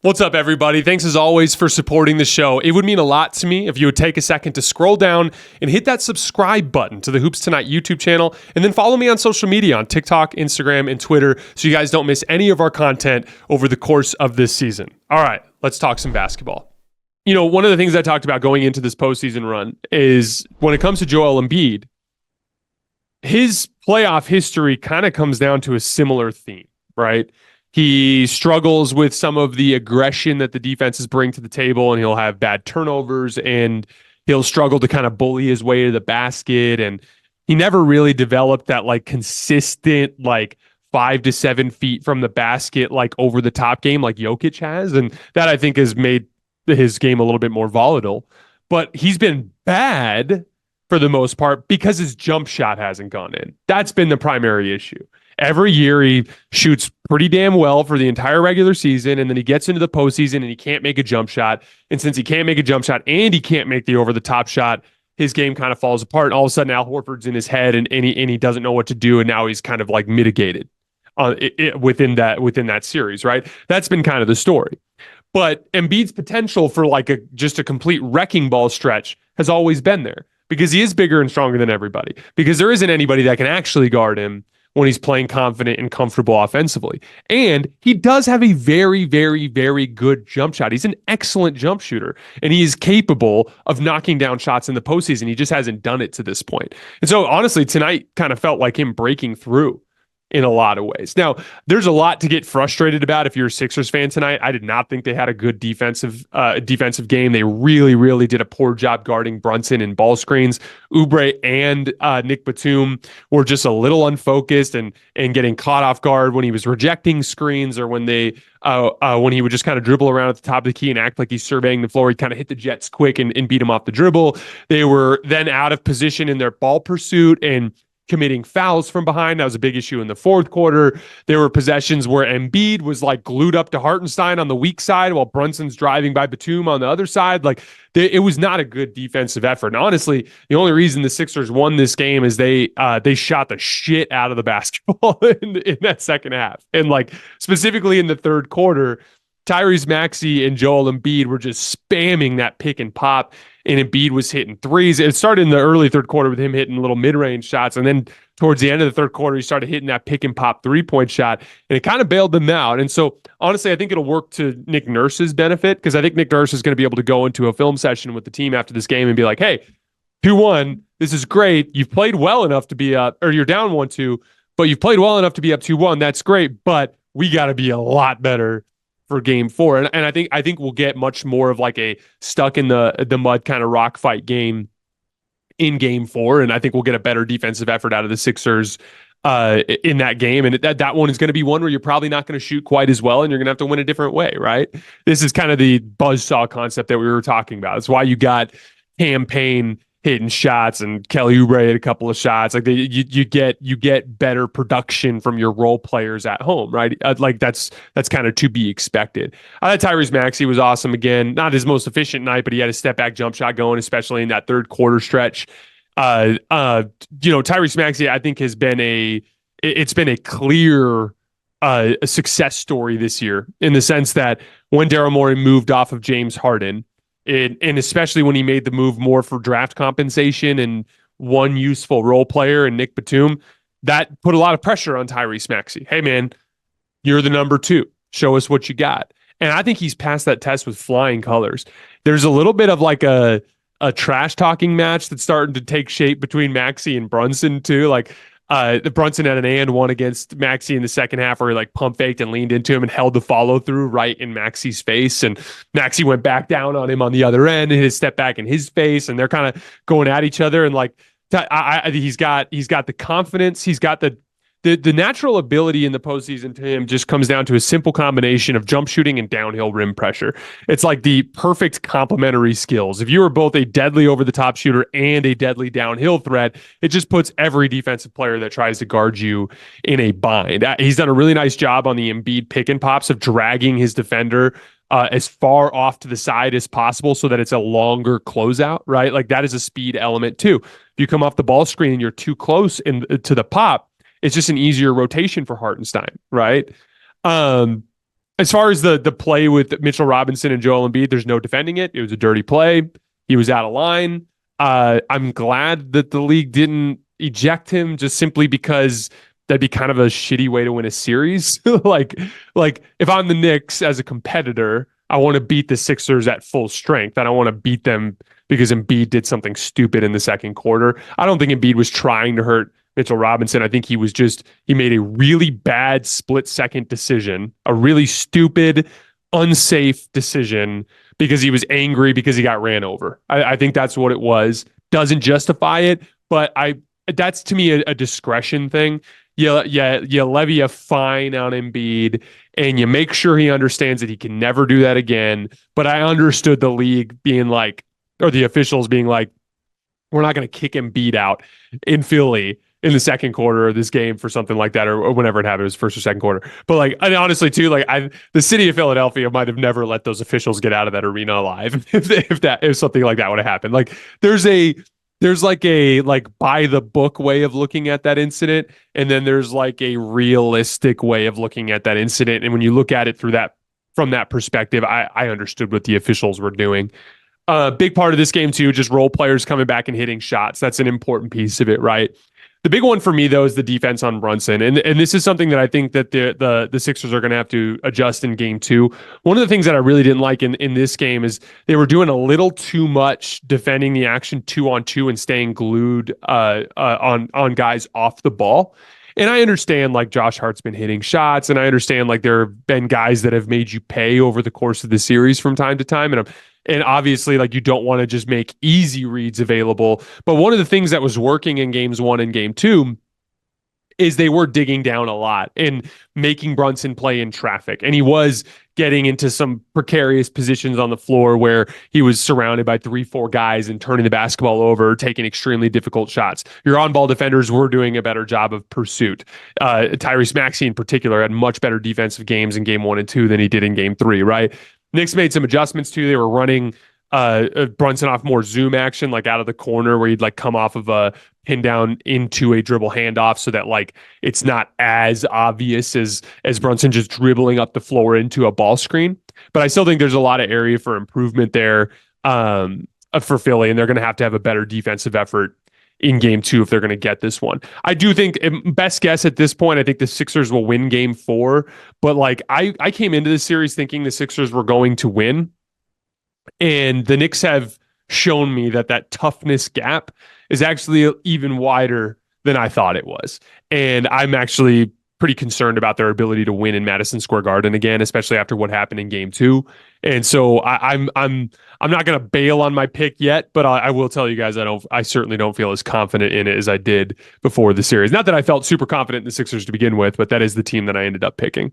What's up, everybody? Thanks as always for supporting the show. It would mean a lot to me if you would take a second to scroll down and hit that subscribe button to the Hoops Tonight YouTube channel, and then follow me on social media on TikTok, Instagram, and Twitter so you guys don't miss any of our content over the course of this season. All right, let's talk some basketball. You know, one of the things I talked about going into this postseason run is when it comes to Joel Embiid, his playoff history kind of comes down to a similar theme, right? He struggles with some of the aggression that the defenses bring to the table, and he'll have bad turnovers, and he'll struggle to kind of bully his way to the basket. And he never really developed that like consistent, like 5 to 7 feet from the basket, like over the top game like Jokic has. And that I think has made his game a little bit more volatile. But he's been bad for the most part because his jump shot hasn't gone in. That's been the primary issue. Every year he shoots pretty damn well for the entire regular season, and then he gets into the postseason and he can't make a jump shot. And since he can't make a jump shot and he can't make the over-the-top shot, his game kind of falls apart. And all of a sudden, Al Horford's in his head, and he doesn't know what to do, and now he's kind of like mitigated within that series, right? That's been kind of the story. But Embiid's potential for like just a complete wrecking ball stretch has always been there because he is bigger and stronger than everybody, because there isn't anybody that can actually guard him when he's playing confident and comfortable offensively. And he does have a very, very, very good jump shot. He's an excellent jump shooter, and he is capable of knocking down shots in the postseason. He just hasn't done it to this point. And so honestly, tonight kind of felt like him breaking through in a lot of ways. Now, there's a lot to get frustrated about if you're a Sixers fan tonight. I did not think they had a good defensive game. They really, really did a poor job guarding Brunson and ball screens. Oubre and Nick Batum were just a little unfocused and getting caught off guard when he was rejecting screens, or when when he would just kind of dribble around at the top of the key and act like he's surveying the floor. He'd kind of hit the Jets quick and beat him off the dribble. They were then out of position in their ball pursuit and committing fouls from behind. That was a big issue in the fourth quarter. There were possessions where Embiid was like glued up to Hartenstein on the weak side while Brunson's driving by Batum on the other side. Like it was not a good defensive effort. And honestly, the only reason the Sixers won this game is they shot the shit out of the basketball in that second half. And like specifically in the third quarter, Tyrese Maxey and Joel Embiid were just spamming that pick and pop, and Embiid was hitting threes. It started in the early third quarter with him hitting little mid-range shots, and then towards the end of the third quarter, he started hitting that pick and pop three-point shot, and it kind of bailed them out. And so, honestly, I think it'll work to Nick Nurse's benefit, because I think Nick Nurse is going to be able to go into a film session with the team after this game and be like, hey, 2-1, this is great. You've played well enough to be up, or you're down 1-2, but you've played well enough to be up 2-1. That's great, but we got to be a lot better for game 4. And I think we'll get much more of like a stuck in the mud kind of rock fight game in game 4. And I think we'll get a better defensive effort out of the Sixers in that game. And that one is going to be one where you're probably not going to shoot quite as well, and you're going to have to win a different way, right? This is kind of the buzzsaw concept that we were talking about. It's why you got Cam Payne hitting shots and Kelly Oubre had a couple of shots. Like you get better production from your role players at home, right? Like that's kind of to be expected. I thought Tyrese Maxey was awesome again. Not his most efficient night, but he had a step back jump shot going, especially in that third quarter stretch. Tyrese Maxey, I think, has been a clear a success story this year, in the sense that when Daryl Morey moved off of James Harden, and especially when he made the move more for draft compensation and one useful role player in Nick Batum, that put a lot of pressure on Tyrese Maxey. Hey, man, you're the number 2. Show us what you got. And I think he's passed that test with flying colors. There's a little bit of like a trash talking match that's starting to take shape between Maxey and Brunson too. Like the Brunson had an and one against Maxey in the second half, where he like pump faked and leaned into him and held the follow through right in Maxey's face. And Maxey went back down on him on the other end and hit a step back in his face. And they're kind of going at each other. And like, he's got the confidence. He's got the natural ability in the postseason to him just comes down to a simple combination of jump shooting and downhill rim pressure. It's like the perfect complementary skills. If you are both a deadly over-the-top shooter and a deadly downhill threat, it just puts every defensive player that tries to guard you in a bind. He's done a really nice job on the Embiid pick and pops of dragging his defender as far off to the side as possible so that it's a longer closeout, right? Like that is a speed element too. If you come off the ball screen and you're too close to the pop, it's just an easier rotation for Hartenstein, right? As far as the play with Mitchell Robinson and Joel Embiid, there's no defending it. It was a dirty play. He was out of line. I'm glad that the league didn't eject him just simply because that'd be kind of a shitty way to win a series. like if I'm the Knicks as a competitor, I want to beat the Sixers at full strength. I don't want to beat them because Embiid did something stupid in the second quarter. I don't think Embiid was trying to hurt Mitchell Robinson. I think he made a really bad split-second decision, a really stupid, unsafe decision because he was angry because he got ran over. I think that's what it was. Doesn't justify it, but that's to me a discretion thing. You levy a fine on Embiid and you make sure he understands that he can never do that again. But I understood the league being like, or the officials being like, we're not going to kick Embiid out in Philly in the second quarter of this game for something like that, or whenever it happened, it was first or second quarter. But like, and honestly too, like the city of Philadelphia might have never let those officials get out of that arena alive if something like that would have happened. Like there's like a by the book way of looking at that incident, and then there's like a realistic way of looking at that incident. And when you look at it from that perspective, I understood what the officials were doing. Big part of this game too, just role players coming back and hitting shots. That's an important piece of it, right? The big one for me, though, is the defense on Brunson. And this is something that I think that the Sixers are going to have to adjust in game two. One of the things that I really didn't like in this game is they were doing a little too much defending the action 2-on-2 and staying glued on guys off the ball. And I understand like Josh Hart's been hitting shots, and I understand like there have been guys that have made you pay over the course of the series from time to time. And obviously, like you don't want to just make easy reads available. But one of the things that was working in games 1 and game 2 is they were digging down a lot and making Brunson play in traffic. And he was getting into some precarious positions on the floor where he was surrounded by 3-4 guys and turning the basketball over, taking extremely difficult shots. Your on-ball defenders were doing a better job of pursuit. Tyrese Maxey in particular had much better defensive games in game 1 and 2 than he did in game 3, right? Knicks made some adjustments too. They were running Brunson off more zoom action, like out of the corner where he'd like come off of a pin down into a dribble handoff so that like it's not as obvious as Brunson just dribbling up the floor into a ball screen. But I still think there's a lot of area for improvement there for Philly, and they're going to have a better defensive effort in game 2 if they're going to get this one. I do think, best guess at this point, I think the Sixers will win game 4. But like I came into this series thinking the Sixers were going to win. And the Knicks have shown me that toughness gap is actually even wider than I thought it was. And I'm actually pretty concerned about their ability to win in Madison Square Garden again, especially after what happened in game 2. And so I'm not going to bail on my pick yet, but I will tell you guys I certainly don't feel as confident in it as I did before the series. Not that I felt super confident in the Sixers to begin with, but that is the team that I ended up picking.